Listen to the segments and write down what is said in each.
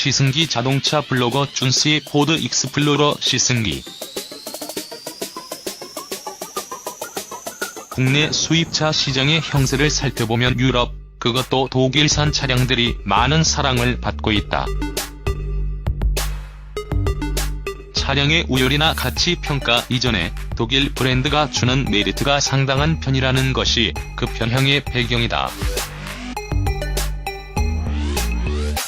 시승기 자동차 블로거 준스의 포드 익스플로러 시승기. 국내 수입차 시장의 형세를 살펴보면 유럽, 그것도 독일산 차량들이 많은 사랑을 받고 있다. 차량의 우열이나 가치 평가 이전에 독일 브랜드가 주는 메리트가 상당한 편이라는 것이 그 편향의 배경이다.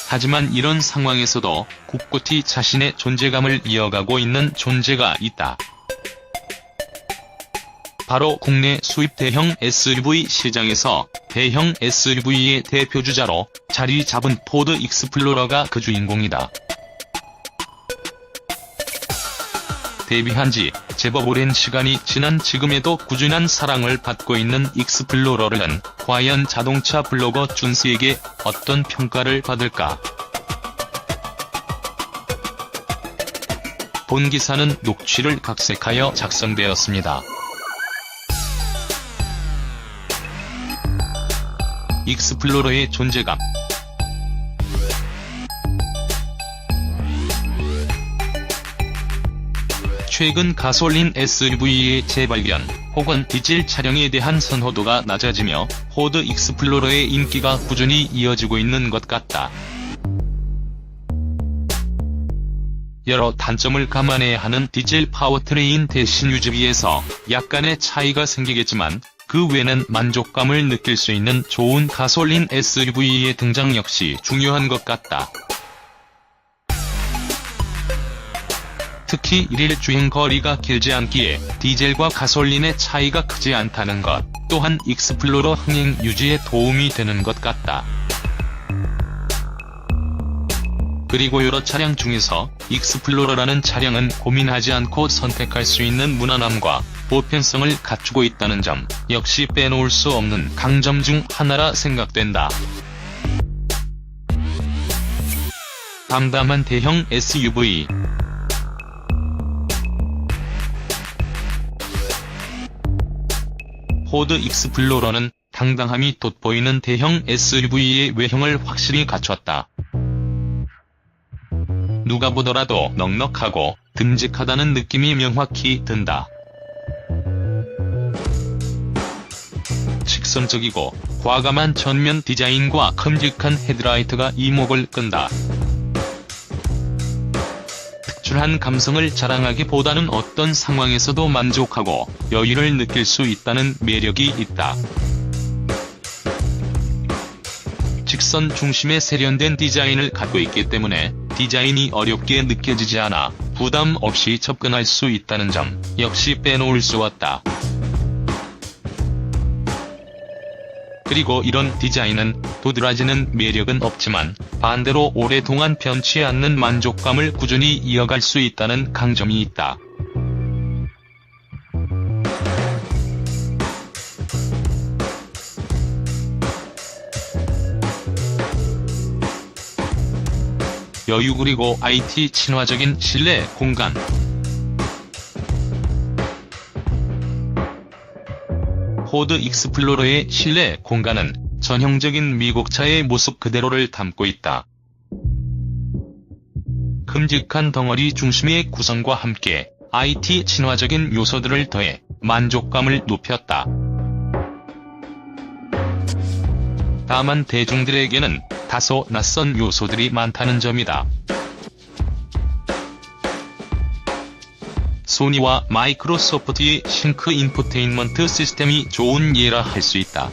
하지만 이런 상황에서도 굳건히 자신의 존재감을 이어가고 있는 존재가 있다. 바로 국내 수입 대형 SUV 시장에서 대형 SUV의 대표주자로 자리 잡은 포드 익스플로러가 그 주인공이다. 데뷔한 지 제법 오랜 시간이 지난 지금에도 꾸준한 사랑을 받고 있는 익스플로러는 과연 자동차 블로거 준스에게 어떤 평가를 받을까? 본 기사는 녹취를 각색하여 작성되었습니다. 익스플로러의 존재감. 최근 가솔린 SUV의 재발견, 혹은 디젤 차량에 대한 선호도가 낮아지며 포드 익스플로러의 인기가 꾸준히 이어지고 있는 것 같다. 여러 단점을 감안해야 하는 디젤 파워트레인 대신 유지비에서 약간의 차이가 생기겠지만 그 외에는 만족감을 느낄 수 있는 좋은 가솔린 SUV의 등장 역시 중요한 것 같다. 특히 일일 주행 거리가 길지 않기에 디젤과 가솔린의 차이가 크지 않다는 것 또한 익스플로러 흥행 유지에 도움이 되는 것 같다. 그리고 여러 차량 중에서 익스플로러라는 차량은 고민하지 않고 선택할 수 있는 무난함과 보편성을 갖추고 있다는 점 역시 빼놓을 수 없는 강점 중 하나라 생각된다. 담담한 대형 SUV. 포드 익스플로러는 당당함이 돋보이는 대형 SUV의 외형을 확실히 갖췄다. 누가 보더라도 넉넉하고 듬직하다는 느낌이 명확히 든다. 직선적이고 과감한 전면 디자인과 큼직한 헤드라이트가 이목을 끈다. 특출한 감성을 자랑하기보다는 어떤 상황에서도 만족하고 여유를 느낄 수 있다는 매력이 있다. 직선 중심의 세련된 디자인을 갖고 있기 때문에 디자인이 어렵게 느껴지지 않아 부담 없이 접근할 수 있다는 점 역시 빼놓을 수 없다. 그리고 이런 디자인은 도드라지는 매력은 없지만 반대로 오랫동안 변치 않는 만족감을 꾸준히 이어갈 수 있다는 강점이 있다. 여유 그리고 IT 친화적인 실내 공간. 포드 익스플로러의 실내 공간은 전형적인 미국차의 모습 그대로를 담고 있다. 큼직한 덩어리 중심의 구성과 함께 IT 친화적인 요소들을 더해 만족감을 높였다. 다만 대중들에게는 다소 낯선 요소들이 많다는 점이다. 소니와 마이크로소프트의 싱크 인포테인먼트 시스템이 좋은 예라 할 수 있다.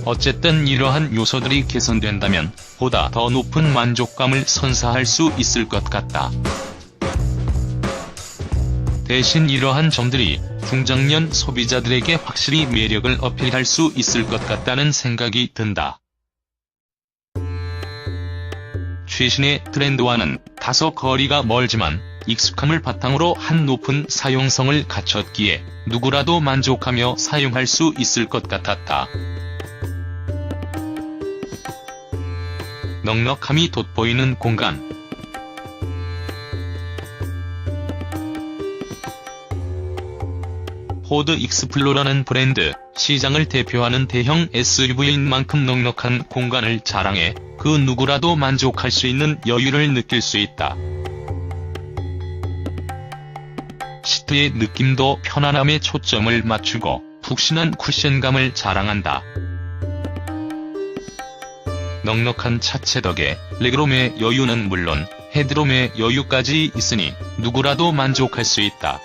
어쨌든 이러한 요소들이 개선된다면 보다 더 높은 만족감을 선사할 수 있을 것 같다. 대신 이러한 점들이 중장년 소비자들에게 확실히 매력을 어필할 수 있을 것 같다는 생각이 든다. 최신의 트렌드와는 다소 거리가 멀지만 익숙함을 바탕으로 한 높은 사용성을 갖췄기에 누구라도 만족하며 사용할 수 있을 것 같았다. 넉넉함이 돋보이는 공간. 포드 익스플로러는 브랜드, 시장을 대표하는 대형 SUV인 만큼 넉넉한 공간을 자랑해 그 누구라도 만족할 수 있는 여유를 느낄 수 있다. 시트의 느낌도 편안함에 초점을 맞추고 푹신한 쿠션감을 자랑한다. 넉넉한 차체 덕에 레그룸의 여유는 물론 헤드룸의 여유까지 있으니 누구라도 만족할 수 있다.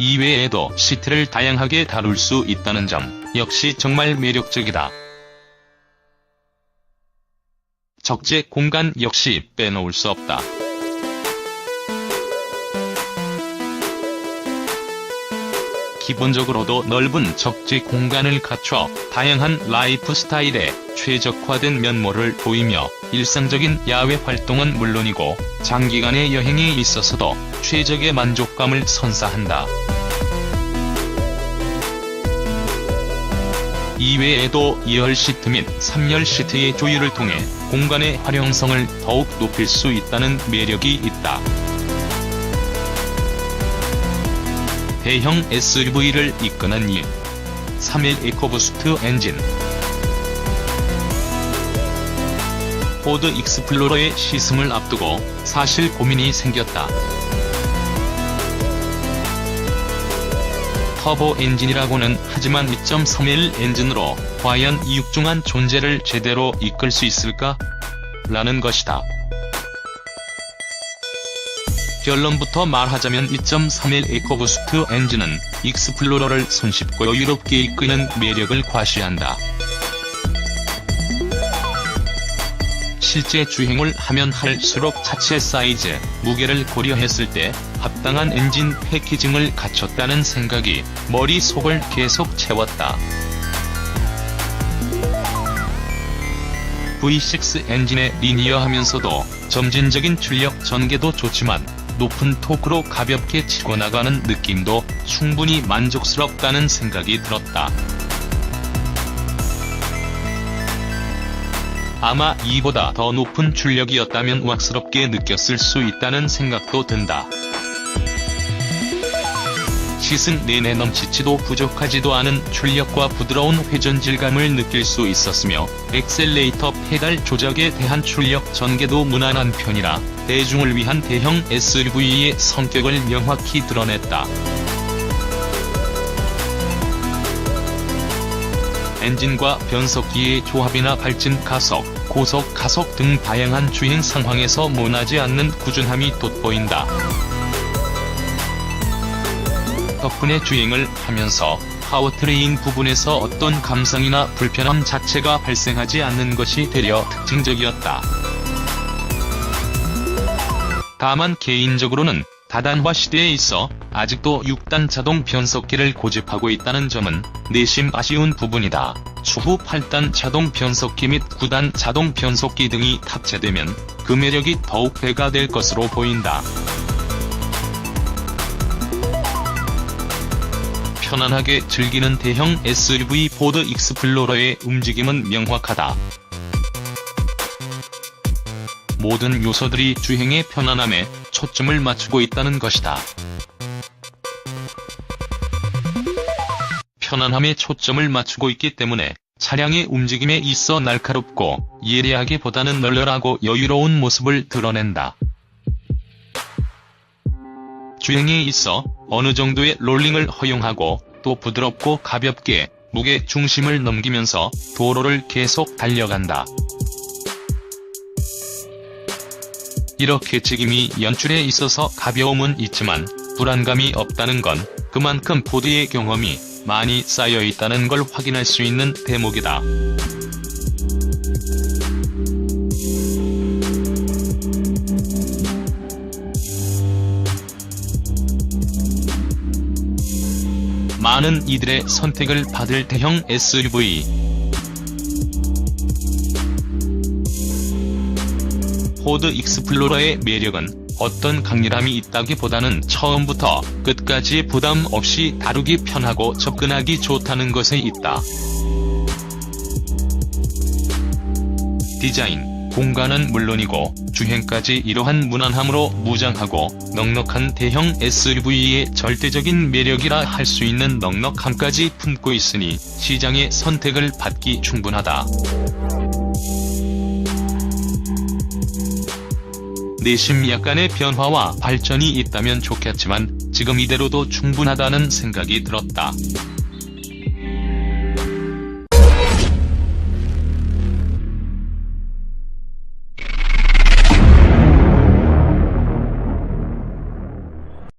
이외에도 시트를 다양하게 다룰 수 있다는 점 역시 정말 매력적이다. 적재 공간 역시 빼놓을 수 없다. 기본적으로도 넓은 적재 공간을 갖춰 다양한 라이프 스타일에 최적화된 면모를 보이며 일상적인 야외 활동은 물론이고 장기간의 여행에 있어서도 최적의 만족감을 선사한다. 이외에도 2열 시트 및 3열 시트의 조율을 통해 공간의 활용성을 더욱 높일 수 있다는 매력이 있다. 대형 SUV를 이끄는 3.1 에코부스트 엔진. 포드 익스플로러의 시승을 앞두고 사실 고민이 생겼다. 터보 엔진이라고는 하지만 2.3L 엔진으로 과연 이 육중한 존재를 제대로 이끌 수 있을까? 라는 것이다. 결론부터 말하자면 2.3L 에코부스트 엔진은 익스플로러를 손쉽고 여유롭게 이끄는 매력을 과시한다. 실제 주행을 하면 할수록 차체 사이즈, 무게를 고려했을 때 합당한 엔진 패키징을 갖췄다는 생각이 머릿속을 계속 채웠다. V6 엔진의 리니어하면서도 점진적인 출력 전개도 좋지만 높은 토크로 가볍게 치고 나가는 느낌도 충분히 만족스럽다는 생각이 들었다. 아마 이보다 더 높은 출력이었다면 우악스럽게 느꼈을 수 있다는 생각도 든다. 시승 내내 넘치지도 부족하지도 않은 출력과 부드러운 회전 질감을 느낄 수 있었으며 엑셀레이터 페달 조작에 대한 출력 전개도 무난한 편이라 대중을 위한 대형 SUV의 성격을 명확히 드러냈다. 엔진과 변속기의 조합이나 발진 가속, 고속 가속 등 다양한 주행 상황에서 모나지 않는 꾸준함이 돋보인다. 덕분에 주행을 하면서 파워트레인 부분에서 어떤 감상이나 불편함 자체가 발생하지 않는 것이 되려 특징적이었다. 다만 개인적으로는 다단화 시대에 있어 아직도 6단 자동 변속기를 고집하고 있다는 점은 내심 아쉬운 부분이다. 추후 8단 자동 변속기 및 9단 자동 변속기 등이 탑재되면 그 매력이 더욱 배가 될 것으로 보인다. 편안하게 즐기는 대형 SUV 포드 익스플로러의 움직임은 명확하다. 모든 요소들이 주행의 편안함에 초점을 맞추고 있다는 것이다. 편안함에 초점을 맞추고 있기 때문에 차량의 움직임에 있어 날카롭고 예리하기보다는 널널하고 여유로운 모습을 드러낸다. 주행에 있어 어느 정도의 롤링을 허용하고 또 부드럽고 가볍게 무게 중심을 넘기면서 도로를 계속 달려간다. 이렇게 책임이 연출에 있어서 가벼움은 있지만 불안감이 없다는 건 그만큼 포드의 경험이 많이 쌓여 있다는 걸 확인할 수 있는 대목이다. 많은 이들의 선택을 받을 대형 SUV. 포드 익스플로러의 매력은 어떤 강렬함이 있다기보다는 처음부터 끝까지 부담 없이 다루기 편하고 접근하기 좋다는 것에 있다. 디자인, 공간은 물론이고 주행까지 이러한 무난함으로 무장하고 넉넉한 대형 SUV의 절대적인 매력이라 할 수 있는 넉넉함까지 품고 있으니 시장의 선택을 받기 충분하다. 내심 약간의 변화와 발전이 있다면 좋겠지만 지금 이대로도 충분하다는 생각이 들었다.